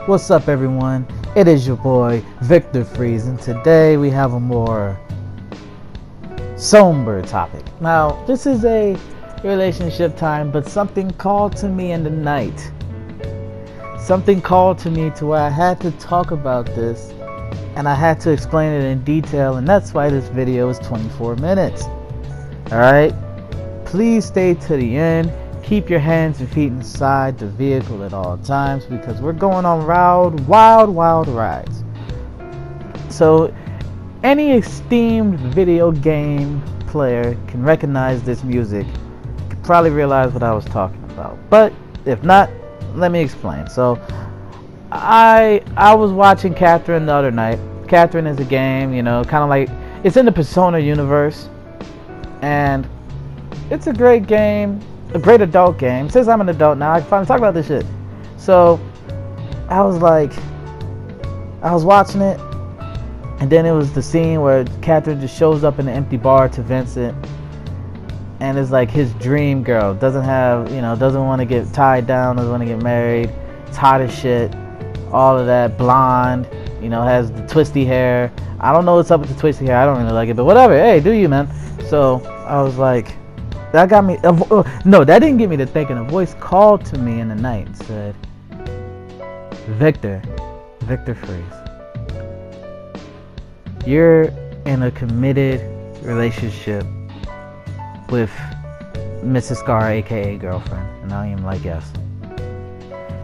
What's up, everyone? It is your boy Victor Freeze, and today we have a more somber topic. Now, this is a relationship time, but something called to me in the night. Something called to me to where I had to talk about this, and I had to explain it in detail, and that's why this video is 24 minutes. Alright? Please stay to the end. Keep your hands and feet inside the vehicle at all times because we're going on wild rides. So, any esteemed video game player can recognize this music, can probably realize what I was talking about. But if not, let me explain. So, I was watching Catherine the other night. Catherine is a game, kind of like, it's in the Persona universe, and it's a great game. A great adult game. Since I'm an adult now, I can finally talk about this shit. So, I was watching it, and then it was the scene where Catherine just shows up in an empty bar to Vincent, and it's like his dream girl. Doesn't want to get tied down, doesn't want to get married. It's hot as shit. All of that, blonde, has the twisty hair. I don't know what's up with the twisty hair. I don't really like it, but whatever. Hey, do you, man? So, I was like, that got me. No, that didn't get me to thinking. A voice called to me in the night and said, Victor Freeze, you're in a committed relationship with Mrs. Scar, aka girlfriend. And I am like, yes.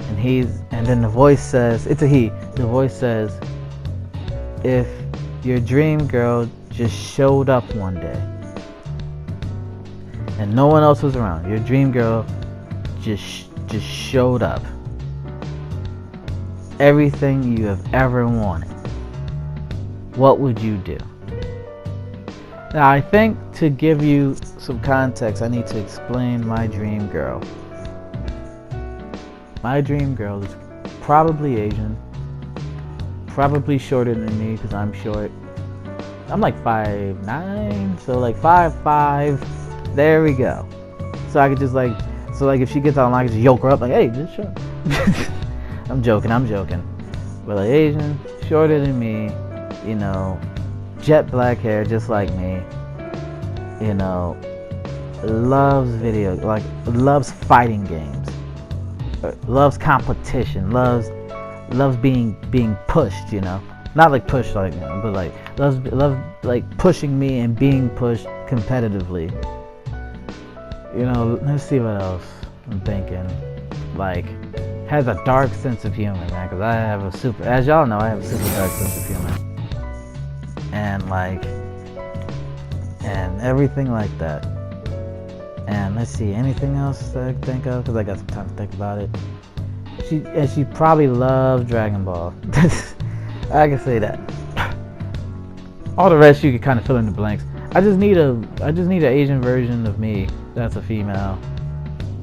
And then the voice says, it's a he. The voice says, if your dream girl just showed up one day and no one else was around, your dream girl just showed up, everything you have ever wanted, what would you do? Now, I think to give you some context, I need to explain my dream girl. My dream girl is probably Asian, probably shorter than me because I'm short. I'm like 5'9", so like 5'5". There we go. So I could just if she gets online, I can just yoke her up like, hey, just show. I'm joking. But like Asian, shorter than me, jet black hair just like me, loves loves fighting games, loves competition, loves being pushed, not like pushed but like loves like pushing me and being pushed competitively. Let's see what else I'm thinking. Like, has a dark sense of humor, man, because as y'all know, I have a super dark sense of humor. And everything like that. And let's see, anything else that I can think of, because I got some time to think about it. She probably loves Dragon Ball. I can say that. All the rest you can kind of fill in the blanks. I just need an Asian version of me that's a female.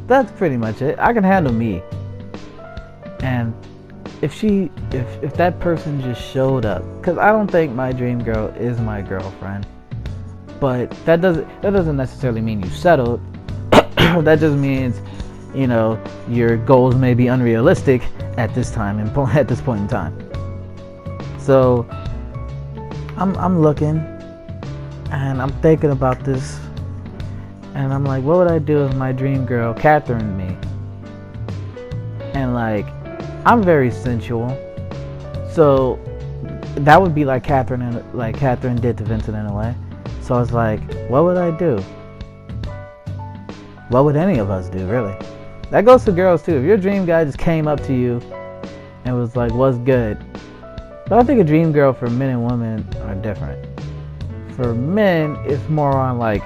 That's pretty much it. I can handle me. And if that person just showed up, because I don't think my dream girl is my girlfriend, but that doesn't necessarily mean you settled. That just means, your goals may be unrealistic at this point in time. So I'm looking, and I'm thinking about this, and I'm like, what would I do if my dream girl Catherine me? And like, I'm very sensual, so that would be like Catherine did to Vincent in a way. So I was like, what would I do? What would any of us do, really? That goes to girls too. If your dream guy just came up to you and was like, what's good? But I think a dream girl for men and women are different. For men, it's more on like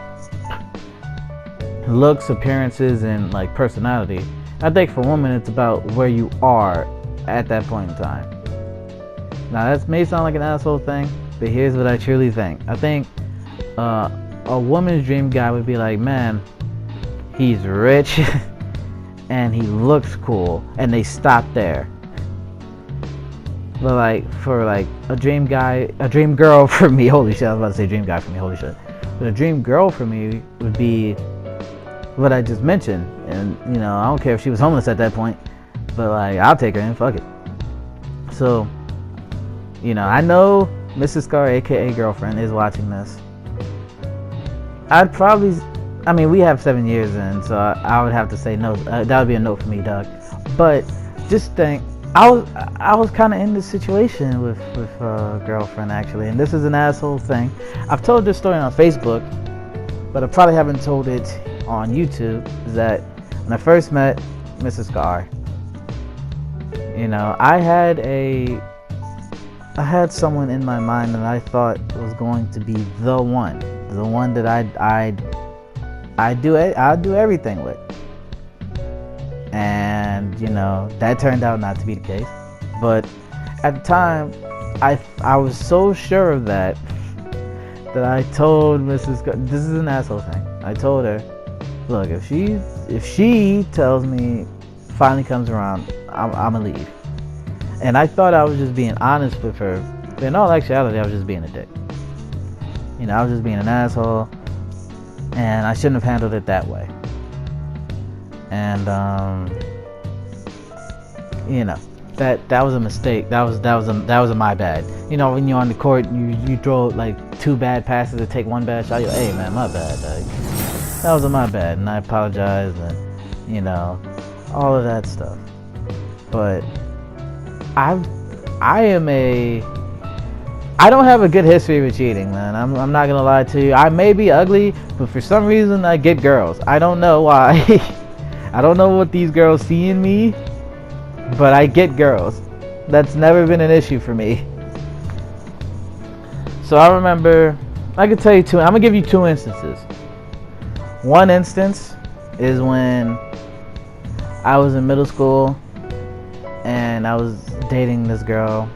looks, appearances, and like personality. I think for women, it's about where you are at that point in time. Now, that may sound like an asshole thing, but here's what I truly think. I think a woman's dream guy would be like, man, he's rich and he looks cool, and they stop there. But like, for like a dream girl for me, holy shit, I was about to say dream guy for me, holy shit. But a dream girl for me would be what I just mentioned. And I don't care if she was homeless at that point, but like, I'll take her in, fuck it. So, you know, I know Mrs. Scar, aka girlfriend, is watching this. I'd probably, I mean, we have 7 years in, so I would have to say no. That would be a no for me, Doug. But just think, I was kind of in this situation with a girlfriend actually, and this is an asshole thing. I've told this story on Facebook, but I probably haven't told it on YouTube. Is that when I first met Mrs. Scar, you know, I had someone in my mind that I thought was going to be the one that I'd do everything with. And you know, that turned out not to be the case. But at the time, I was so sure of that I told Mrs. This is an asshole thing. I told her, look, if she tells me, finally comes around, I'm gonna leave. And I thought I was just being honest with her, but in all actuality, I was just being a dick. You know, I was just being an asshole, and I shouldn't have handled it that way. And you know, that was a mistake. That was a my bad. You know, when you're on the court, you throw like 2 bad passes to take 1 bad shot. You're, hey man, my bad. That was a my bad, and I apologize, and you know, all of that stuff. But I don't have a good history with cheating, man. I'm not gonna lie to you. I may be ugly, but for some reason I get girls. I don't know why. I don't know what these girls see in me, but I get girls. That's never been an issue for me. So I remember, I could tell you I'm gonna give you 2 instances. One instance is when I was in middle school and I was dating this girl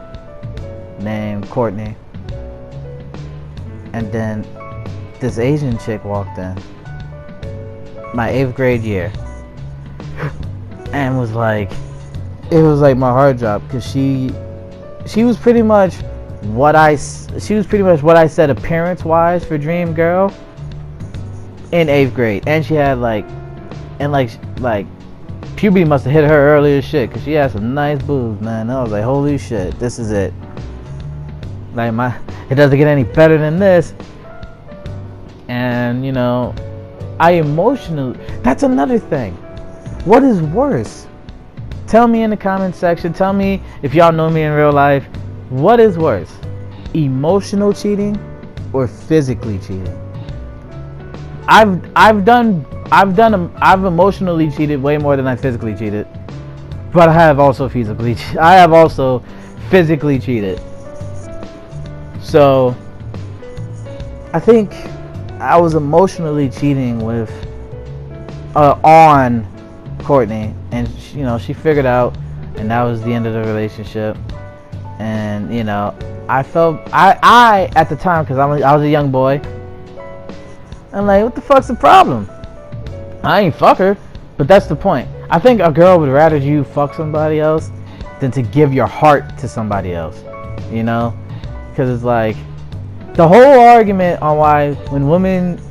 named Courtney, and then this Asian chick walked in my 8th grade year and was like, it was like my heart dropped, because she was pretty much what I said appearance wise for Dream Girl in 8th grade. And she had like puberty must have hit her early as shit, because she had some nice boobs, man. And I was like, holy shit, this is it. Like, it doesn't get any better than this. And you know, that's another thing. What is worse? Tell me in the comment section. Tell me if y'all know me in real life. What is worse? Emotional cheating or physically cheating? I've emotionally cheated way more than I physically cheated. But I have also physically cheated. So I think I was emotionally cheating with on Courtney, and you know, she figured out, and that was the end of the relationship. And you know, I felt I at the time, because I was a young boy, I'm like, what the fuck's the problem? I ain't fuck her, but that's the point. I think a girl would rather you fuck somebody else than to give your heart to somebody else, you know? Because it's like, the whole argument on why when women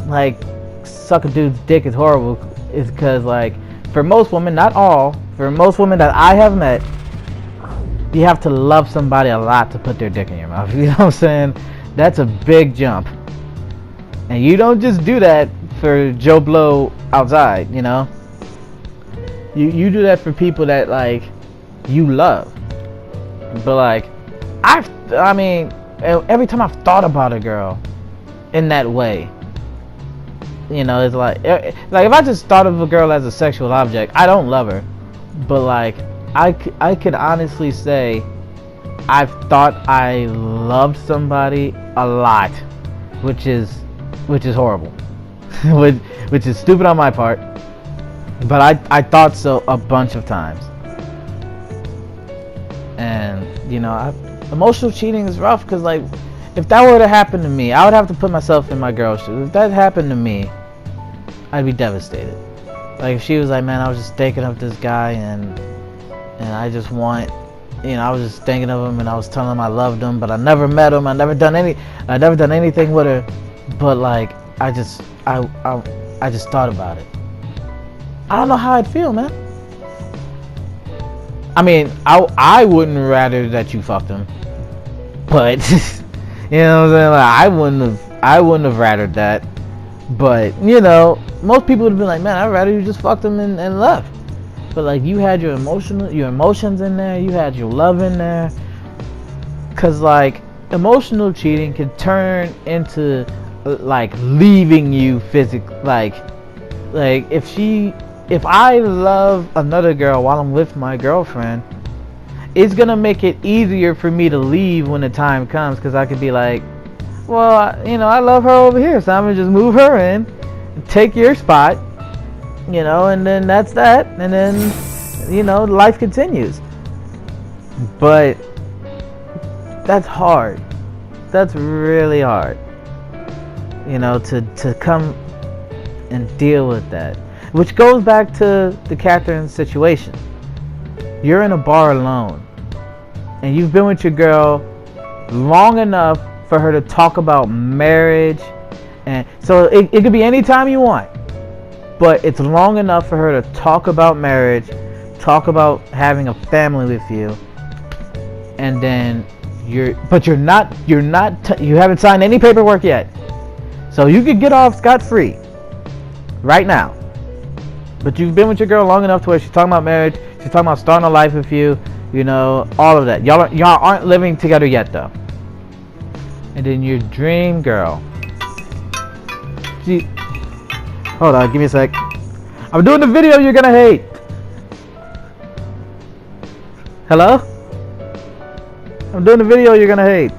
like suck a dude's dick is horrible is because, like, for most women, not all, for most women that I have met, you have to love somebody a lot to put their dick in your mouth. You know what I'm saying? That's a big jump. And you don't just do that for Joe Blow outside, you know? You do that for people that, like, you love. But, like, I mean, every time I've thought about a girl in that way, you know, it's like if I just thought of a girl as a sexual object, I don't love her. But like, I could honestly say I've thought I loved somebody a lot, which is horrible, which is stupid on my part. But I thought so a bunch of times. And you know, emotional cheating is rough, because like, if that were to happen to me, I would have to put myself in my girl's shoes. If that happened to me, I'd be devastated. Like, if she was like, man, I was just thinking of this guy, and I just want, you know, I was just thinking of him, and I was telling him I loved him, but I never met him. I never done anything with her. But like, I just thought about it. I don't know how I'd feel, man. I mean, I wouldn't rather that you fucked him, but you know what I'm saying? Like, I wouldn't have rathered that. But you know, most people would have been like, man, I'd rather you just fucked him and left. But like, you had your emotions in there, you had your love in there. Cause like, emotional cheating can turn into like leaving you physically. Like if I love another girl while I'm with my girlfriend, it's gonna make it easier for me to leave when the time comes, because I could be like, well, you know, I love her over here, so I'm gonna just move her in, take your spot, you know, and then that's that, and then, you know, life continues. But that's hard. That's really hard, you know, to come and deal with that. Which goes back to the Catherine situation. You're in a bar alone, and you've been with your girl long enough for her to talk about marriage, and so it could be any time you want, but it's long enough for her to talk about marriage, talk about having a family with you, and then you haven't signed any paperwork yet, so you could get off scot-free right now. But you've been with your girl long enough to where she's talking about marriage, she's talking about starting a life with you, you know, all of that. Y'all aren't living together yet though. And then your dream girl. Hold on, give me a sec. I'm doing the video you're gonna hate. Hello? I'm doing the video you're gonna hate.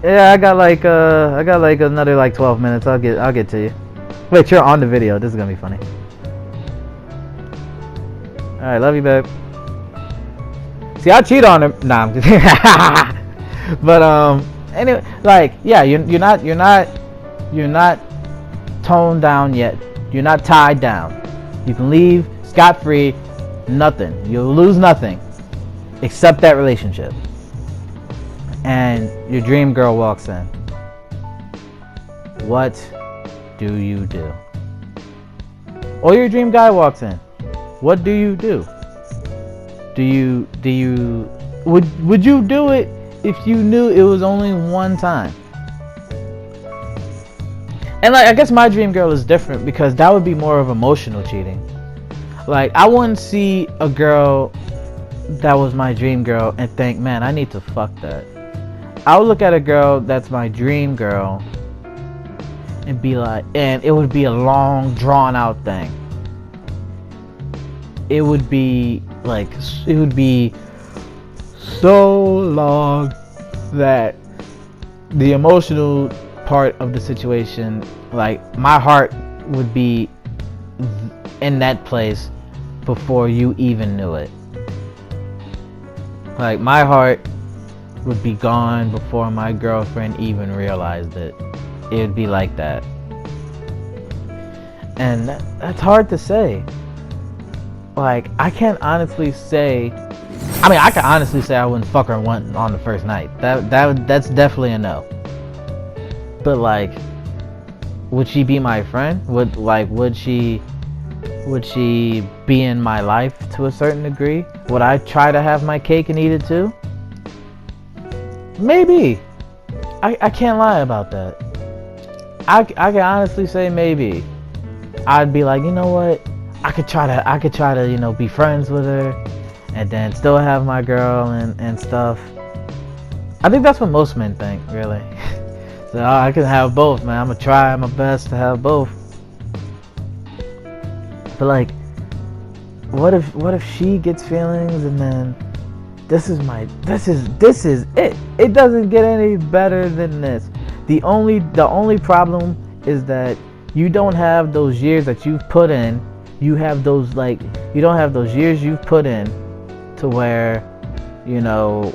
Yeah, I got like another like 12 minutes. I'll get to you. Wait, you're on the video. This is gonna be funny. All right, love you, babe. See, I cheat on him. Nah, I'm just but anyway, like, yeah, you're not toned down yet. You're not tied down. You can leave scot-free. Nothing. You'll lose nothing except that relationship. And your dream girl walks in. What do you do? Or your dream guy walks in. What do you do? Would you do it if you knew it was only one time? And like, I guess my dream girl is different, because that would be more of emotional cheating. Like, I wouldn't see a girl that was my dream girl and think, man, I need to fuck that. I would look at a girl that's my dream girl and be like, and it would be a long, drawn out thing. It would be so long that the emotional part of the situation, like, my heart would be in that place before you even knew it. Like, my heart would be gone before my girlfriend even realized it. It would be like that. And that's hard to say. Like, I can't honestly say, I mean, I can honestly say I wouldn't fuck her on the first night. That's definitely a no. But like, would she be my friend? Would she be in my life to a certain degree? Would I try to have my cake and eat it too? Maybe. I can't lie about that. I can honestly say maybe. I'd be like, you know what? I could try to, you know, be friends with her and then still have my girl and stuff. I think that's what most men think, really. So I can have both, man. I'm gonna try my best to have both. But like, what if she gets feelings and then this is it. It doesn't get any better than this. The only problem is that you don't have those years that you've put in. You have those, like, you don't have those years you've put in to where, you know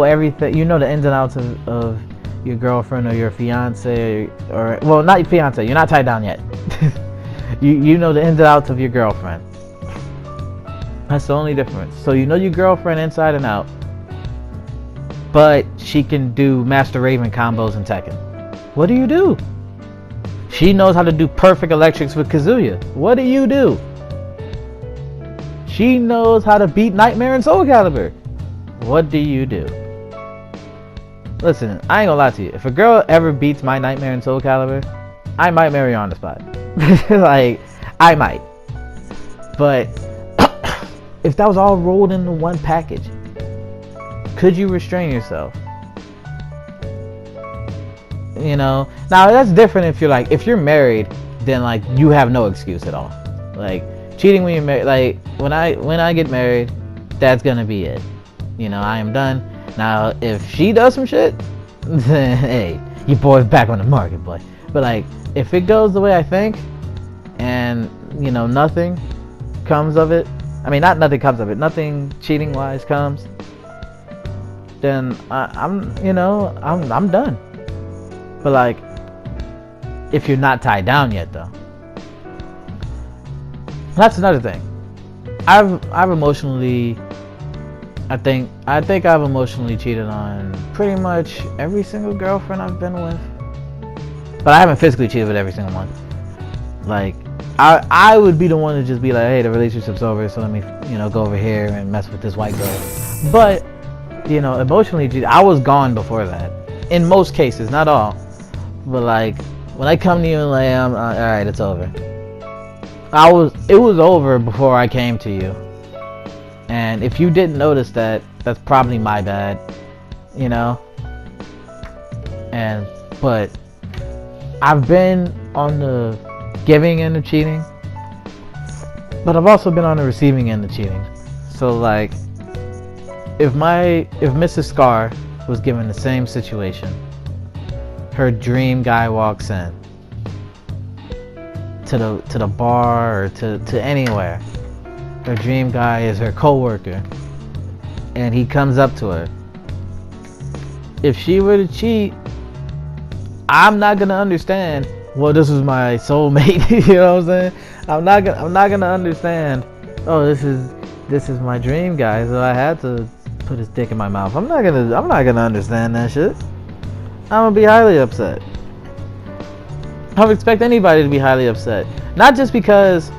everything, you know the ins and outs of your girlfriend or your fiance, or well, not your fiance, you're not tied down yet. you know the ins and outs of your girlfriend. That's the only difference. So you know your girlfriend inside and out, but she can do Master Raven combos in Tekken. What do? She knows how to do perfect electrics with Kazuya. What do you do? She knows how to beat Nightmare and Soul Calibur. What do you do? Listen, I ain't gonna lie to you. If a girl ever beats my Nightmare and Soul Calibur, I might marry her on the spot. Like, I might. But if that was all rolled into one package, could you restrain yourself? You know, now that's different if you're married, then like you have no excuse at all. Like cheating when you're married, like when I get married, that's gonna be it. You know, I am done. Now if she does some shit, then hey, your boy's back on the market, boy. But like if it goes the way I think, and you know nothing comes of it, I mean not nothing comes of it, nothing cheating wise comes, then I'm done. But like, if you're not tied down yet, though, that's another thing. I've emotionally, I think I've emotionally cheated on pretty much every single girlfriend I've been with, but I haven't physically cheated with every single one. Like, I would be the one to just be like, hey, the relationship's over, so let me go over here and mess with this white girl. But emotionally cheated, I was gone before that. In most cases, not all. But like when I come to you and like all right, it's over. It was over before I came to you. And if you didn't notice that, that's probably my bad, but I've been on the giving end of cheating, but I've also been on the receiving end of cheating. So like, if Mrs. Scar was given the same situation, her dream guy walks in to the bar or to anywhere. Her dream guy is her coworker, and he comes up to her. If she were to cheat, I'm not gonna understand. Well, this was my soulmate. You know what I'm saying? I'm not gonna understand. Oh, this is my dream guy, so I had to put his dick in my mouth. I'm not gonna understand that shit. I'm gonna be highly upset. I would expect anybody to be highly upset. Not just because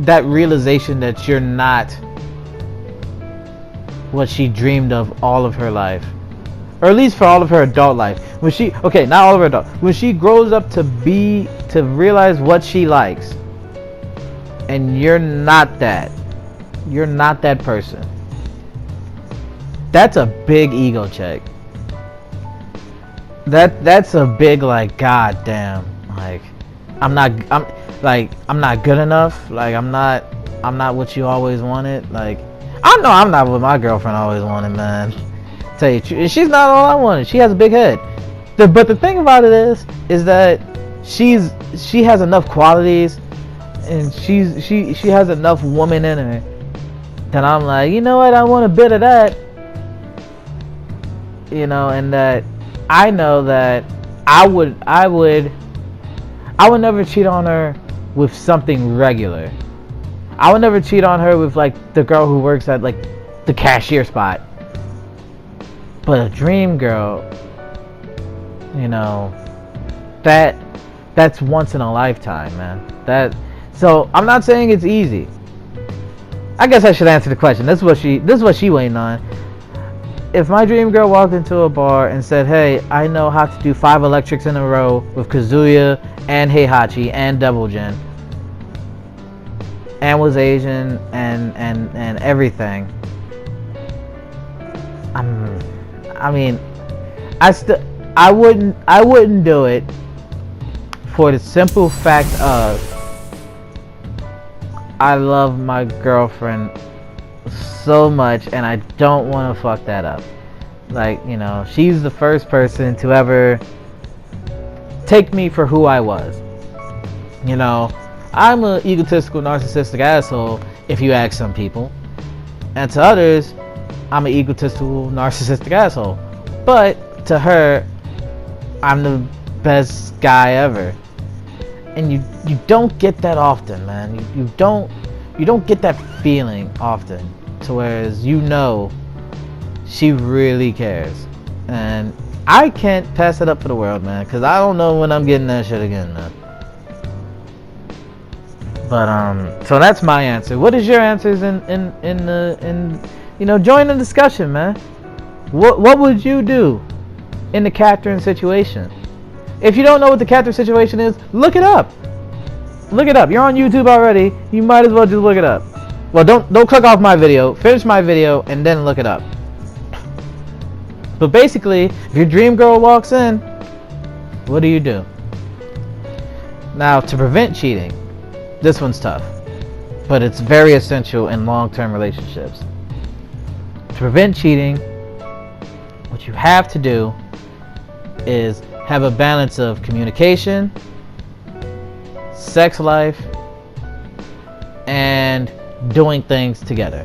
that realization that you're not what she dreamed of all of her life, or at least for all of her adult life. Not all of her adult. When she grows up to realize what she likes, and you're not that person. That's a big ego check. That's a big like, god damn, like I'm not good enough, like I'm not what you always wanted. Like I know I'm not what my girlfriend always wanted, man. Tell you the truth, she's not all I wanted. She has a big head. But the thing about it is that she has enough qualities, and she has enough woman in her that I'm like, you know what, I want a bit of that. And that I know that I would never cheat on her with something regular. I would never cheat on her with like the girl who works at like the cashier spot. But a dream girl, that's once in a lifetime, man. So I'm not saying it's easy. I guess I should answer the question. This is what she waiting on. If my dream girl walked into a bar and said, hey, I know how to do 5 electrics in a row with Kazuya and Heihachi and Double Jin, and was Asian and everything, I wouldn't do it for the simple fact of I love my girlfriend so much and I don't want to fuck that up. Like, she's the first person to ever take me for who I was. I'm an egotistical, narcissistic asshole, if you ask some people. And to others, I'm an egotistical, narcissistic asshole. But to her, I'm the best guy ever. And you don't get that often, man. You don't get that feeling often. To whereas she really cares. And I can't pass it up for the world, man. Because I don't know when I'm getting that shit again, man. But so that's my answer. What is your answers in join the discussion, man. What would you do in the Catherine situation? If you don't know what the Catherine situation is, look it up. Look it up. You're on YouTube already. You might as well just look it up. Well, don't click off my video. Finish my video and then look it up. But basically, if your dream girl walks in, what do you do? Now, to prevent cheating, this one's tough, but it's very essential in long-term relationships. To prevent cheating, what you have to do is have a balance of communication, sex life, and doing things together.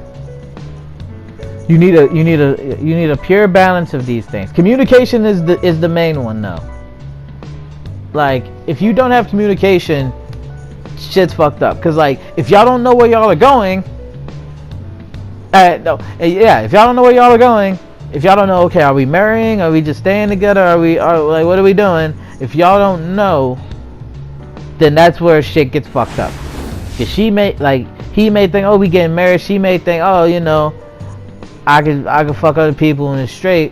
You need a pure balance of these things. Communication is the main one, though. Like, if you don't have communication, shit's fucked up. Cause like, if y'all don't know where y'all are going, if y'all don't know where y'all are going, if y'all don't know, okay, are we marrying? Are we just staying together? Like, what are we doing? If y'all don't know, then that's where shit gets fucked up. Cause he may think, oh, we getting married. She may think, oh, I could fuck other people and it's straight.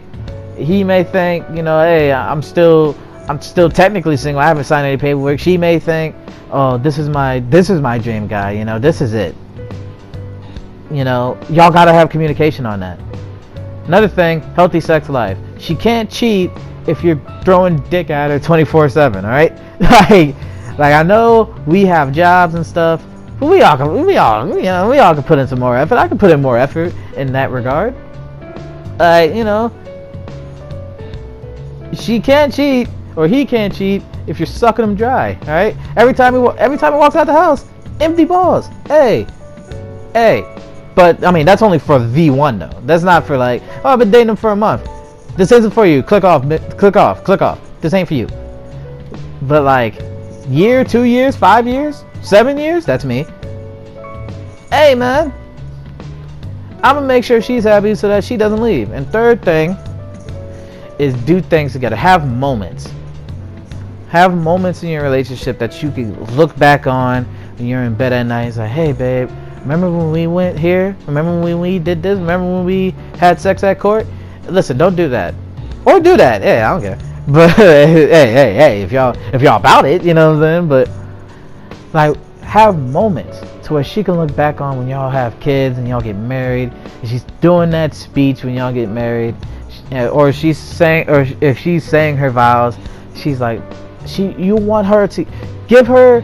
He may think, hey, I'm still technically single. I haven't signed any paperwork. She may think, oh, this is my dream guy. This is it. Y'all gotta have communication on that. Another thing, healthy sex life. She can't cheat if you're throwing dick at her 24/7. All right, like I know we have jobs and stuff, but we all can put in some more effort. I can put in more effort in that regard. She can't cheat or he can't cheat if you're sucking him dry. All right, every time he walks out the house, empty balls. Hey. But I mean, that's only for the one though. That's not for like, oh, I've been dating him for a month. This isn't for you. Click off. This ain't for you. But like, year, 2 years, 5 years, 7 years, that's me. Hey man, I'm gonna make sure she's happy so that she doesn't leave. And third thing is do things together. Have moments. Have moments in your relationship that you can look back on when you're in bed at night. It's like, hey babe, remember when we went here? Remember when we did this? Remember when we had sex at court? Listen, don't do that. Or do that. Hey, I don't care. But hey, if y'all about it, you know what I'm saying? But like, have moments to where she can look back on when y'all have kids and y'all get married. And she's doing that speech when y'all get married, or if she's saying her vows, she's like, you want her to give her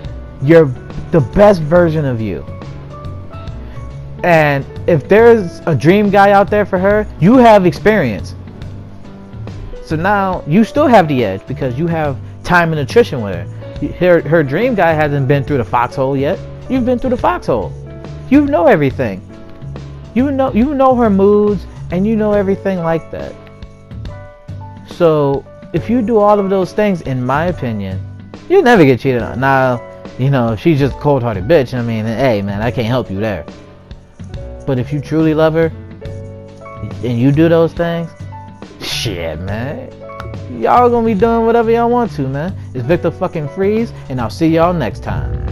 the best version of you. And if there's a dream guy out there for her, you have experience. So now you still have the edge because you have time and attrition with her. Her dream guy hasn't been through the foxhole yet. You've been through the foxhole. You know everything. You know her moods and you know everything like that. So if you do all of those things, in my opinion, you'll never get cheated on. Now, if she's just a cold-hearted bitch, I mean, hey man, I can't help you there. But if you truly love her and you do those things, shit, man, y'all gonna be doing whatever y'all want to, man. It's Victor fucking Freeze, and I'll see y'all next time.